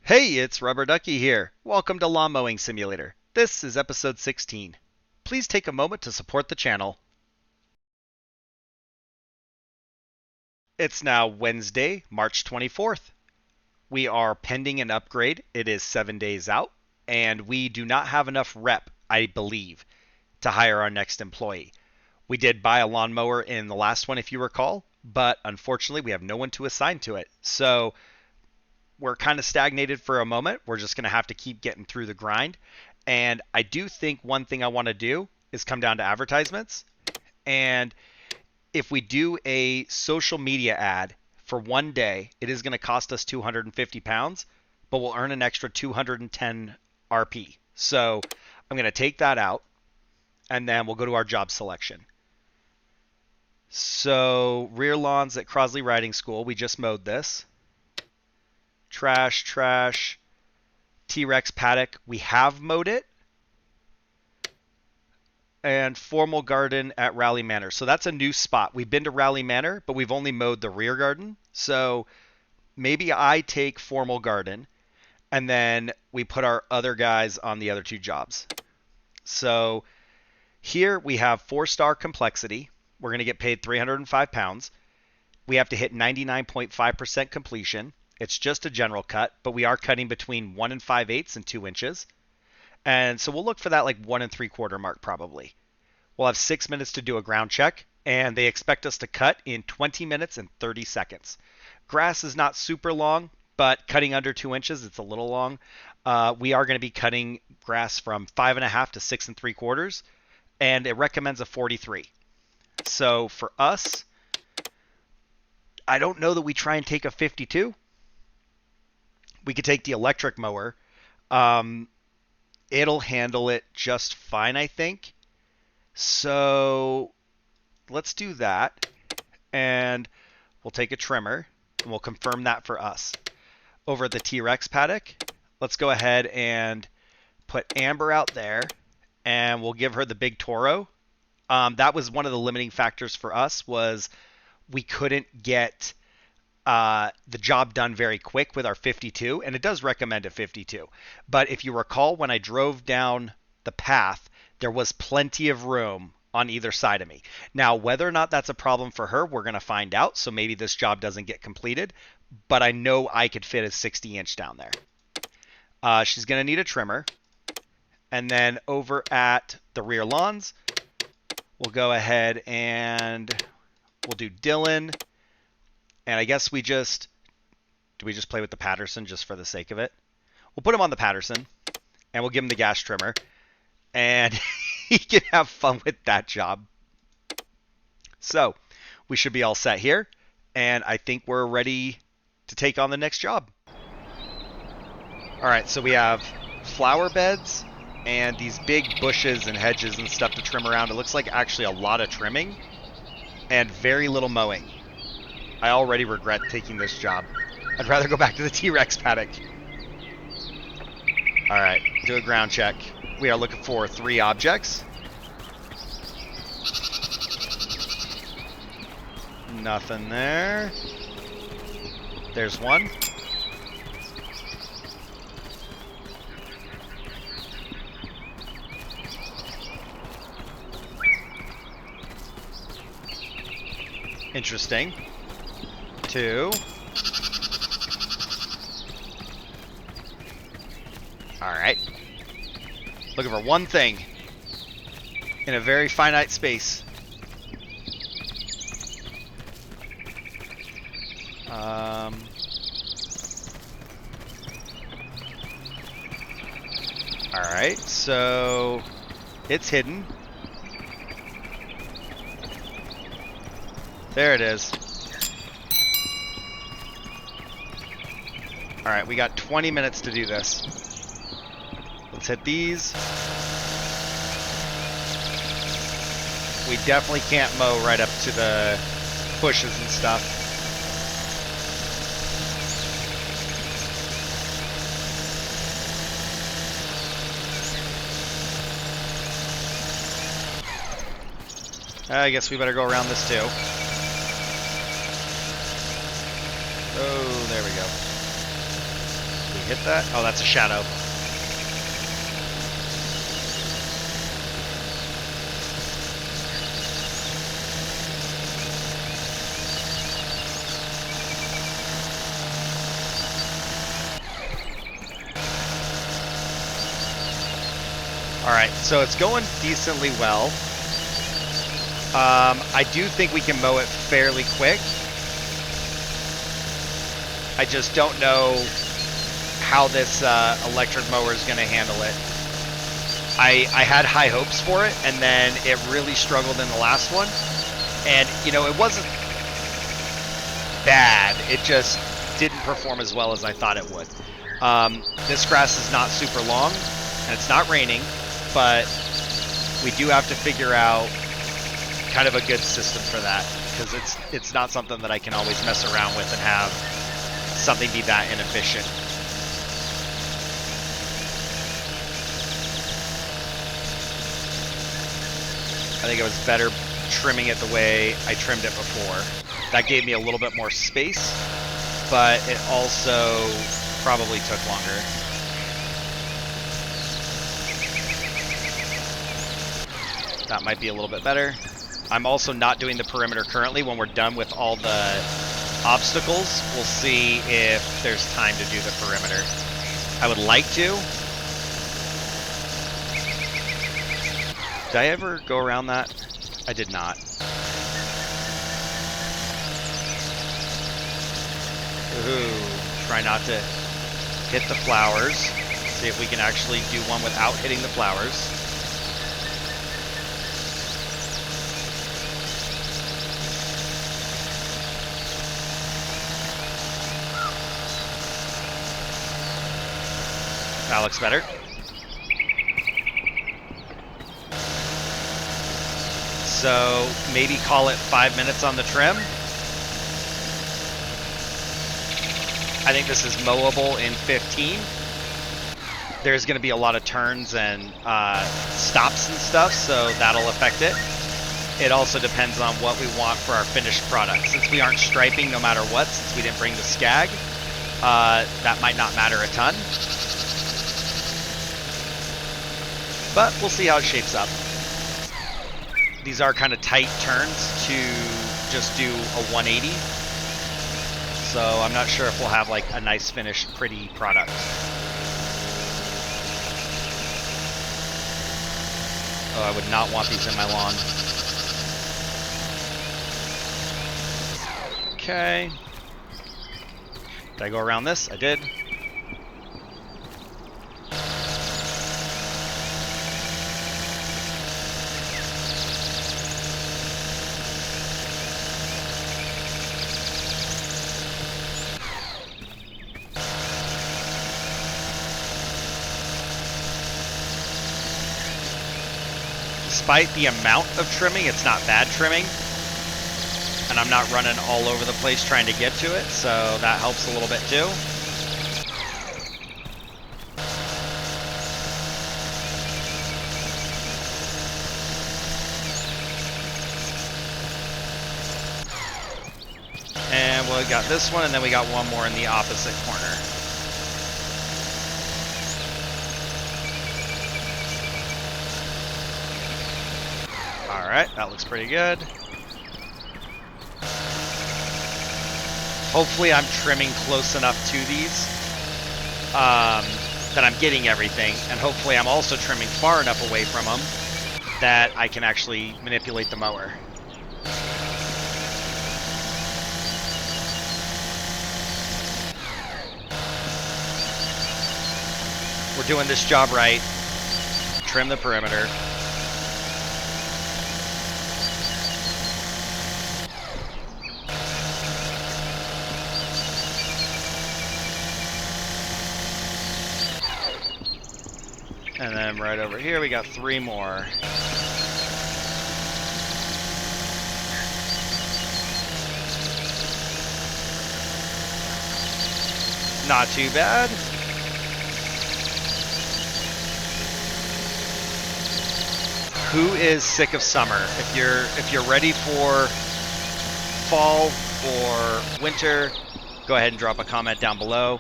Hey, it's Rubber Ducky here. Welcome to Lawn Mowing Simulator. This is episode 16. Please take a moment to support the channel. It's now Wednesday, March 24th. We are pending an upgrade. It is 7 days out, and we do not have enough rep, I believe, to hire our next employee. We did buy a lawnmower in the last one, if you recall, but unfortunately we have no one to assign to it. So we're kind of stagnated for a moment. We're just going to have to keep getting through the grind. And I do think one thing I want to do is come down to advertisements. And if we do a social media ad for one day, it is going to cost us 250 pounds, but we'll earn an extra 210 RP. So I'm going to take that out, and then we'll go to our job selection. So rear lawns at Crosley Riding School, we just mowed this. Trash, T-Rex paddock, we have mowed it. And formal garden at Rowley Manor. So that's a new spot. We've been to Rowley Manor, but we've only mowed the rear garden. So maybe I take formal garden, and then we put our other guys on the other two jobs. So here we have 4-star complexity. We're going to get paid 305 pounds. We have to hit 99.5% completion. It's just a general cut, but we are cutting between 1 5/8 and 2 inches. And so we'll look for that like 1 3/4 mark probably. We'll have 6 minutes to do a ground check, and they expect us to cut in 20 minutes and 30 seconds. Grass is not super long, but cutting under 2 inches, it's a little long. We are going to be cutting grass from 5.5 to 6 3/4, and it recommends a 43. So for us, I don't know that we try and take a 52. We could take the electric mower. It'll handle it just fine, I think. So let's do that. And we'll take a trimmer, and we'll confirm that for us. Over at the T-Rex paddock, let's go ahead and put Amber out there, and we'll give her the big Toro. That was one of the limiting factors for us, was we couldn't get the job done very quick with our 52, and it does recommend a 52. But if you recall, when I drove down the path, there was plenty of room on either side of me. Now, whether or not that's a problem for her, we're going to find out, so maybe this job doesn't get completed, but I know I could fit a 60-inch down there. She's going to need a trimmer. And then over at the rear lawns, we'll go ahead and we'll do Dylan. And I guess do we just play with the Patterson just for the sake of it? We'll put him on the Patterson, and we'll give him the gas trimmer, and he can have fun with that job. So we should be all set here, and I think we're ready to take on the next job. All right, so we have flower beds and these big bushes and hedges and stuff to trim around. It looks like actually a lot of trimming and very little mowing. I already regret taking this job. I'd rather go back to the T-Rex paddock. All right, do a ground check. We are looking for 3 objects. Nothing there. There's one. Interesting. 2. All right. Looking for one thing in a very finite space. All right, so it's hidden. There it is. All right, we got 20 minutes to do this. Let's hit these. We definitely can't mow right up to the bushes and stuff. I guess we better go around this too. Oh, there we go. we hit that? Oh, that's a shadow. Alright, so it's going decently well. I do think we can mow it fairly quick. I just don't know how this electric mower is going to handle it. I had high hopes for it, and then it really struggled in the last one. And, you know, it wasn't bad. It just didn't perform as well as I thought it would. This grass is not super long, and it's not raining, but we do have to figure out kind of a good system for that, because it's not something that I can always mess around with and have something be that inefficient. I think it was better trimming it the way I trimmed it before. That gave me a little bit more space, but it also probably took longer. That might be a little bit better. I'm also not doing the perimeter currently. When we're done with all the obstacles, we'll see if there's time to do the perimeter. I would like to. Did I ever go around that? I did not. Ooh, try not to hit the flowers. See if we can actually do one without hitting the flowers. That looks better. So maybe call it 5 minutes on the trim. I think this is mowable in 15. There's going to be a lot of turns and stops and stuff, so that'll affect it. It also depends on what we want for our finished product. Since we aren't striping no matter what, since we didn't bring the scag, that might not matter a ton. But we'll see how it shapes up. These are kind of tight turns to just do a 180. So I'm not sure if we'll have like a nice finished pretty product. Oh, I would not want these in my lawn. Okay. Did I go around this? I did. Despite the amount of trimming, it's not bad trimming. And I'm not running all over the place trying to get to it, so that helps a little bit too. And we got this one, and then we got one more in the opposite corner. Alright, that looks pretty good. Hopefully I'm trimming close enough to these that I'm getting everything, and hopefully I'm also trimming far enough away from them that I can actually manipulate the mower. We're doing this job right. Trim the perimeter. And then right over here, we got 3 more. Not too bad. Who is sick of summer? If you're ready for fall or winter, go ahead and drop a comment down below.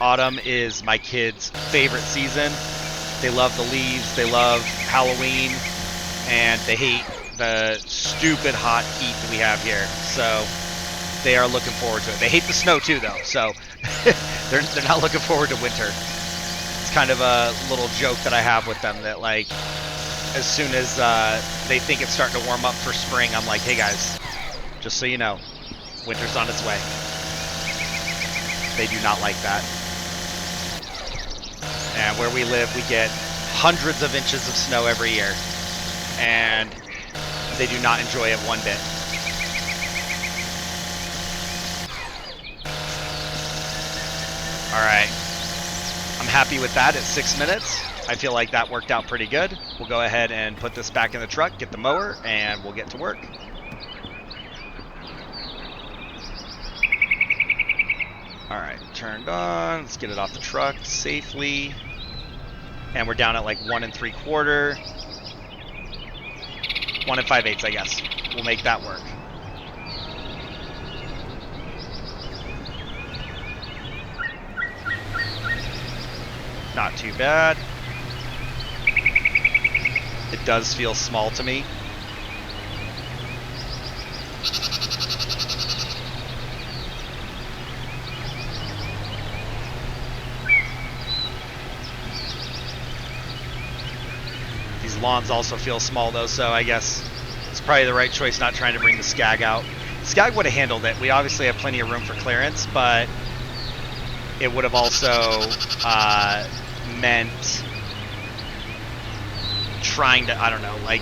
Autumn is my kids' favorite season. They love the leaves, they love Halloween, and they hate the stupid hot heat that we have here. So they are looking forward to it. They hate the snow too, though, so they're not looking forward to winter. It's kind of a little joke that I have with them that, like, as soon as they think it's starting to warm up for spring, I'm like, hey guys, just so you know, winter's on its way. They do not like that. And where we live, we get hundreds of inches of snow every year, and they do not enjoy it one bit. All right, I'm happy with that at 6 minutes. I feel like that worked out pretty good. We'll go ahead and put this back in the truck, get the mower, and we'll get to work. All right, turned on. Let's get it off the truck safely. And we're down at like 1 3/4. 1 5/8, I guess. We'll make that work. Not too bad. It does feel small to me. These lawns also feel small though, so I guess it's probably the right choice not trying to bring the Skag out. Skag would have handled it. We obviously have plenty of room for clearance, but it would have also meant trying to, I don't know, like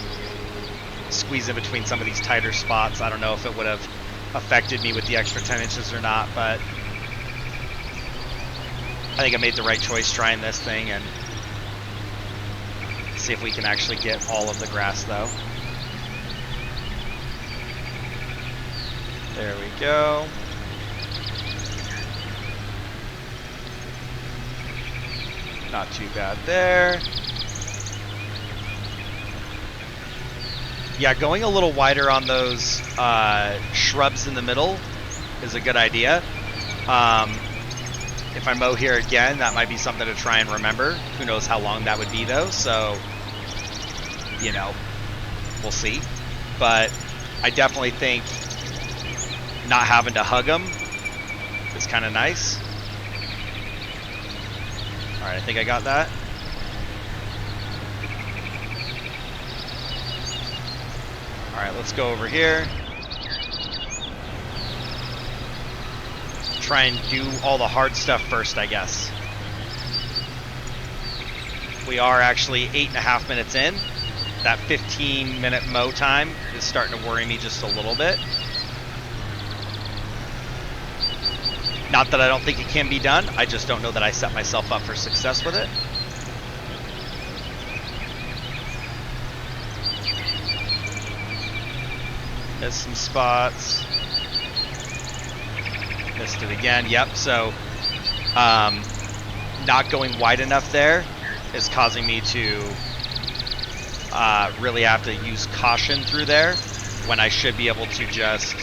squeeze in between some of these tighter spots. I don't know if it would have affected me with the extra 10 inches or not, but I think I made the right choice trying this thing, and see if we can actually get all of the grass though. There we go. Not too bad there. Yeah, going a little wider on those shrubs in the middle is a good idea. If I mow here again, that might be something to try and remember. Who knows how long that would be though, so, you know, we'll see. But I definitely think not having to hug them is kind of nice. All right, I think I got that. All right, let's go over here. Try and do all the hard stuff first, I guess. We are actually 8.5 minutes in. That 15-minute mow time is starting to worry me just a little bit. Not that I don't think it can be done, I just don't know that I set myself up for success with it. Missed some spots. Missed it again, yep, so not going wide enough there is causing me to really have to use caution through there when I should be able to just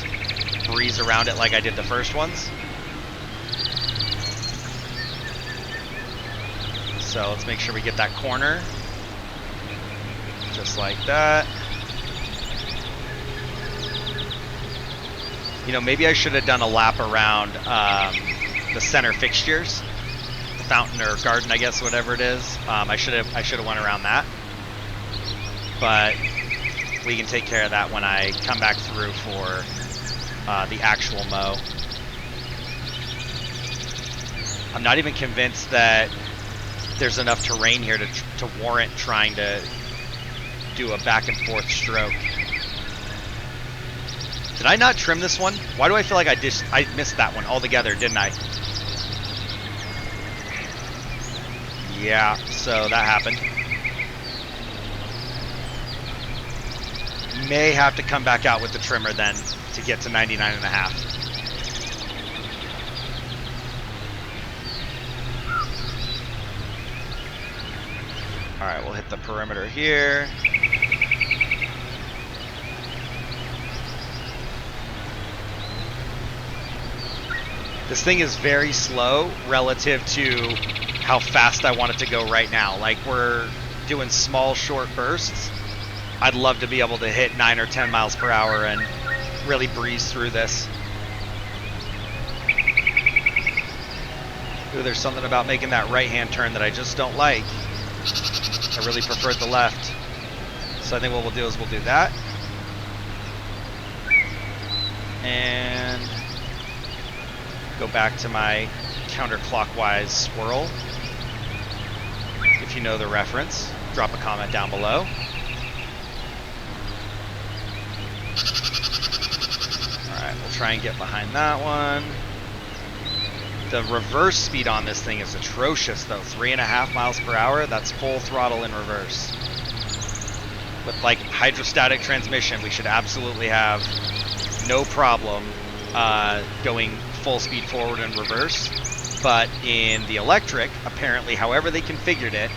breeze around it like I did the first ones. So let's make sure we get that corner. Just like that. You know, maybe I should have done a lap around the center fixtures. The fountain or garden, I guess, whatever it is. I should have went around that. But we can take care of that when I come back through for the actual mow. I'm not even convinced that there's enough terrain here to warrant trying to do a back and forth stroke. Did I not trim this one? Why do I feel like I missed that one altogether, didn't I? Yeah, so that happened. May have to come back out with the trimmer then to get to 99.5. All right, we'll hit the perimeter here. This thing is very slow relative to how fast I want it to go right now. Like, we're doing small, short bursts. I'd love to be able to hit 9 or 10 miles per hour and really breeze through this. Ooh, there's something about making that right-hand turn that I just don't like. I really preferred the left. So I think what we'll do is we'll do that. And go back to my counterclockwise swirl. If you know the reference, drop a comment down below. Alright, we'll try and get behind that one. The reverse speed on this thing is atrocious though. 3.5 miles per hour, that's full throttle in reverse. With like hydrostatic transmission, we should absolutely have no problem going full speed forward and reverse. But in the electric, apparently, however they configured it,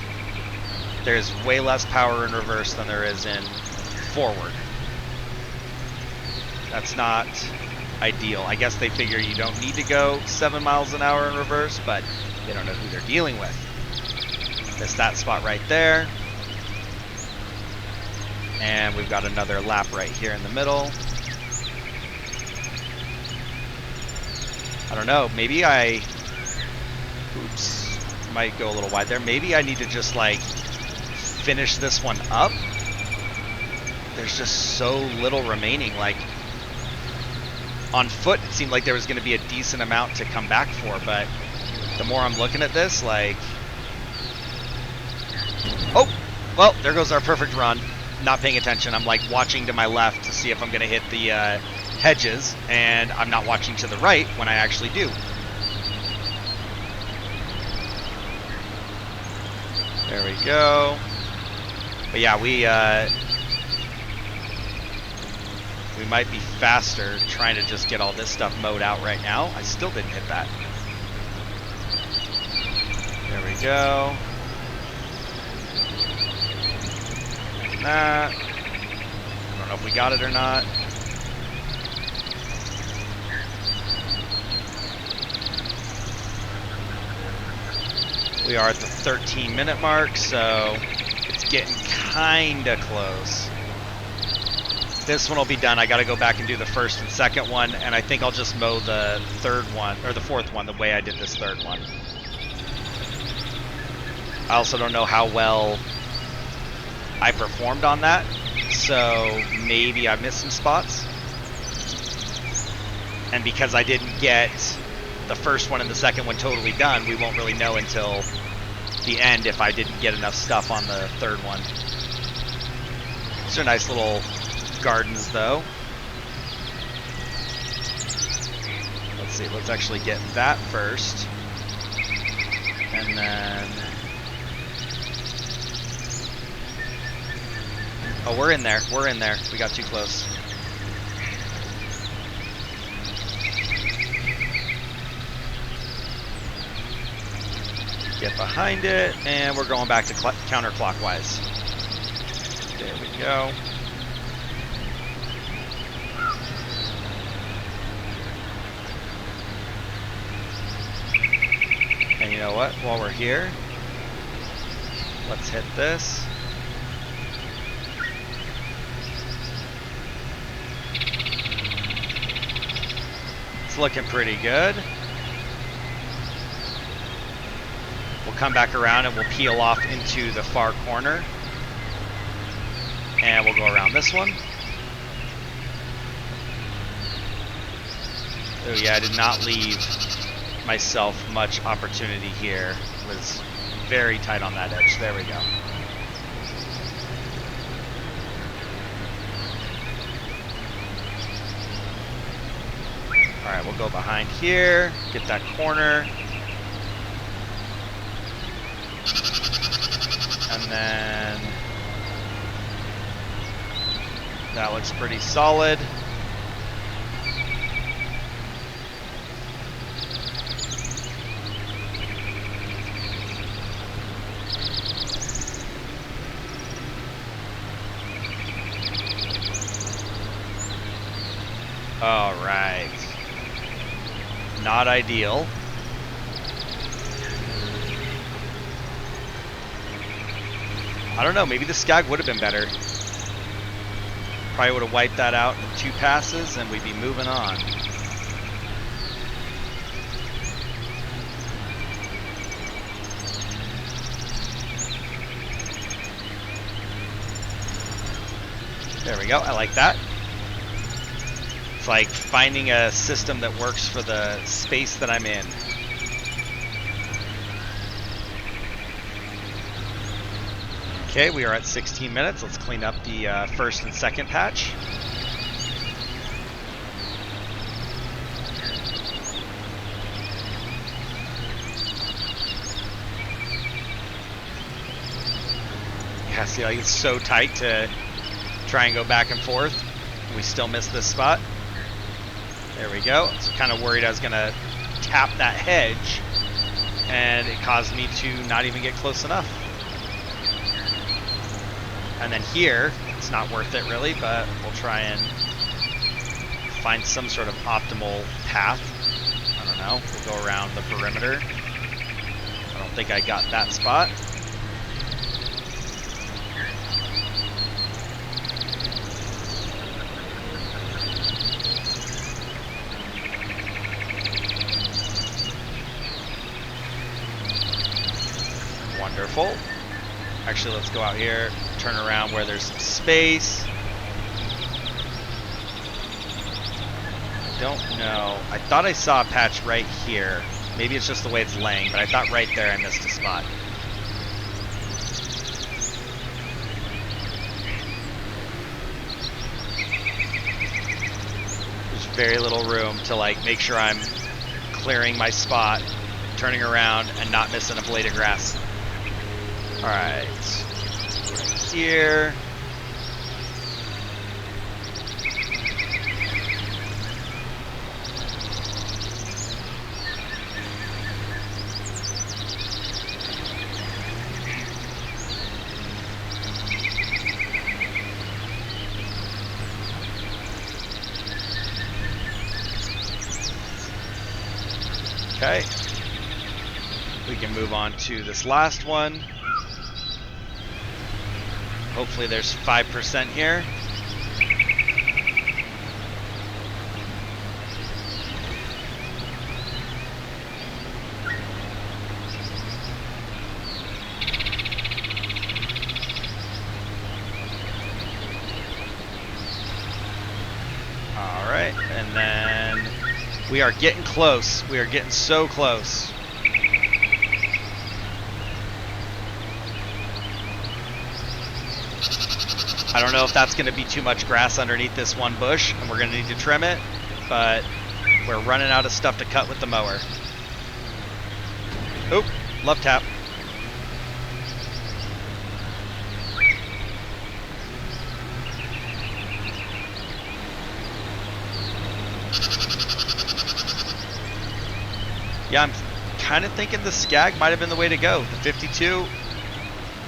there's way less power in reverse than there is in forward. That's not ideal. I guess they figure you don't need to go 7 miles an hour in reverse, but they don't know who they're dealing with. Missed that spot right there. And we've got another lap right here in the middle. I don't know, maybe oops, might go a little wide there. Maybe I need to just like finish this one up. There's just so little remaining. Like on foot, it seemed like there was going to be a decent amount to come back for, but the more I'm looking at this, like, oh, well, there goes our perfect run. Not paying attention. I'm like watching to my left to see if I'm going to hit the hedges, and I'm not watching to the right when I actually do. There we go. But yeah, we might be faster trying to just get all this stuff mowed out right now. I still didn't hit that. There we go. That. I don't know if we got it or not. We are at the 13-minute mark, so it's getting kinda close. This one will be done. I gotta go back and do the first and second one, and I think I'll just mow the third one, or the fourth one, the way I did this third one. I also don't know how well I performed on that, so maybe I missed some spots. And because I didn't get the first one and the second one totally done, we won't really know until the end if I didn't get enough stuff on the third one. These are nice little gardens though. Let's see, let's actually get that first. And then... oh, we're in there. We're in there. We got too close. Get behind it, and we're going back to counterclockwise. There we go. And you know what? While we're here, let's hit this. It's looking pretty good. We'll come back around and we'll peel off into the far corner. And we'll go around this one. Oh yeah, I did not leave myself much opportunity here. It was very tight on that edge. There we go. Alright, we'll go behind here, get that corner. And then that looks pretty solid. All right. Not ideal. I don't know, maybe the Skag would have been better. Probably would have wiped that out in 2 passes and we'd be moving on. There we go, I like that. It's like finding a system that works for the space that I'm in. Okay, we are at 16 minutes. Let's clean up the first and second patch. Yeah, see, like it's so tight to try and go back and forth. We still missed this spot. There we go. I was kind of worried I was going to tap that hedge, and it caused me to not even get close enough. And then here, it's not worth it really, but we'll try and find some sort of optimal path. I don't know. We'll go around the perimeter. I don't think I got that spot. Wonderful. Actually, let's go out here, turn around where there's some space. Don't know. I thought I saw a patch right here. Maybe it's just the way it's laying, but I thought right there I missed a spot. There's very little room to like make sure I'm clearing my spot, turning around, and not missing a blade of grass. Alright, right here. Okay. We can move on to this last one. Hopefully there's 5% here. All right, and then we are getting close. We are getting so close. I don't know if that's going to be too much grass underneath this one bush, and we're going to need to trim it, but we're running out of stuff to cut with the mower. Oop, love tap. Yeah, I'm kind of thinking the Skag might have been the way to go. The 52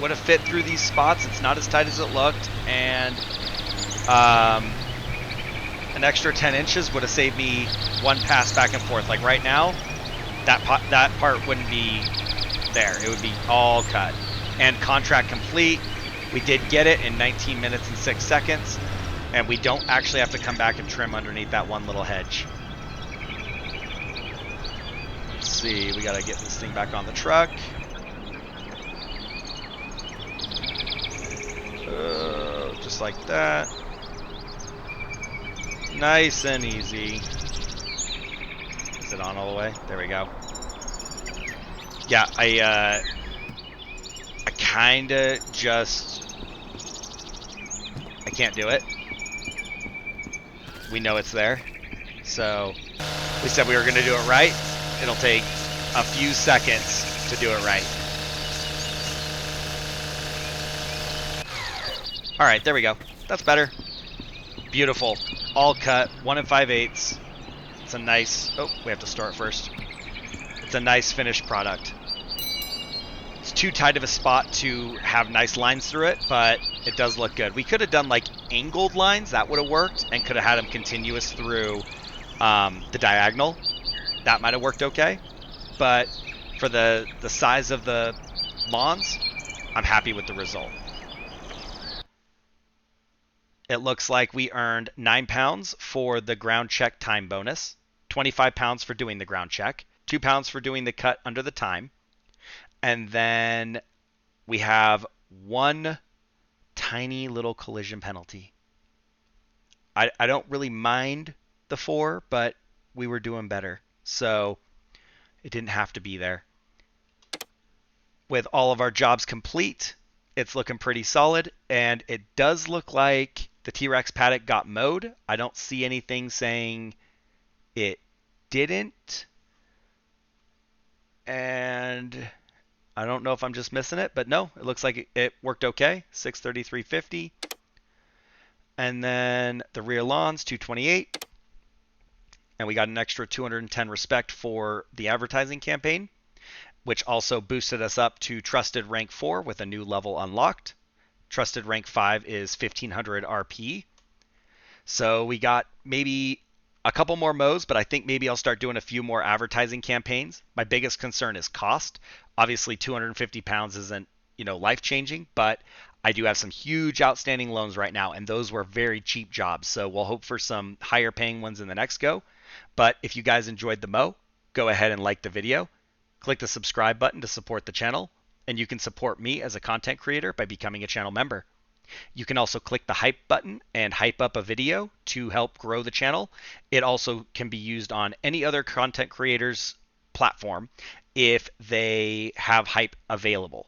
would have fit through these spots. It's not as tight as it looked, and an extra 10 inches would have saved me one pass back and forth. Like right now, that part wouldn't be there. It would be all cut. And contract complete. We did get it in 19 minutes and 6 seconds, and we don't actually have to come back and trim underneath that one little hedge. Let's see, we gotta get this thing back on the truck. Just like that. Nice and easy. Is it on all the way? There we go. Yeah, I kinda just... I can't do it. We know it's there. So, we said we were gonna do it right. It'll take a few seconds to do it right. All right, there we go. That's better. Beautiful. All cut, 1 5/8. It's a nice, oh, we have to store it first. It's a nice finished product. It's too tight of a spot to have nice lines through it, but it does look good. We could have done like angled lines, that would have worked, and could have had them continuous through the diagonal. that might have worked okay. But for the size of the lawns, I'm happy with the result. It looks like we earned 9 pounds for the ground check time bonus, 25 pounds for doing the ground check, 2 pounds for doing the cut under the time, and then we have one tiny little collision penalty. I don't really mind the 4, but we were doing better. So it didn't have to be there. With all of our jobs complete, it's looking pretty solid, and it does look like the T-Rex paddock got mowed. I don't see anything saying it didn't, and I don't know if I'm just missing it, but no, it looks like it worked okay. 633.50, and then the rear lawns 228, and we got an extra 210 respect for the advertising campaign, which also boosted us up to Trusted Rank 4 with a new level unlocked. Trusted Rank 5 is 1500 RP. So we got maybe a couple more mows, but I think maybe I'll start doing a few more advertising campaigns. My biggest concern is cost. Obviously, 250 pounds isn't, life-changing, but I do have some huge outstanding loans right now, and those were very cheap jobs. So we'll hope for some higher paying ones in the next go. But if you guys enjoyed the mow, go ahead and like the video. Click the subscribe button to support the channel, and you can support me as a content creator by becoming a channel member. You can also click the hype button and hype up a video to help grow the channel. It also can be used on any other content creator's platform if they have hype available.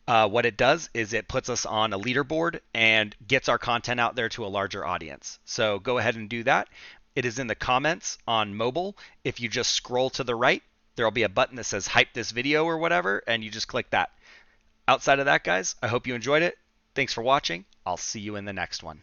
What it does is it puts us on a leaderboard and gets our content out there to a larger audience. So go ahead and do that. It is in the comments on mobile. If you just scroll to the right, there'll be a button that says hype this video or whatever, and you just click that. Outside of that, guys, I hope you enjoyed it. Thanks for watching. I'll see you in the next one.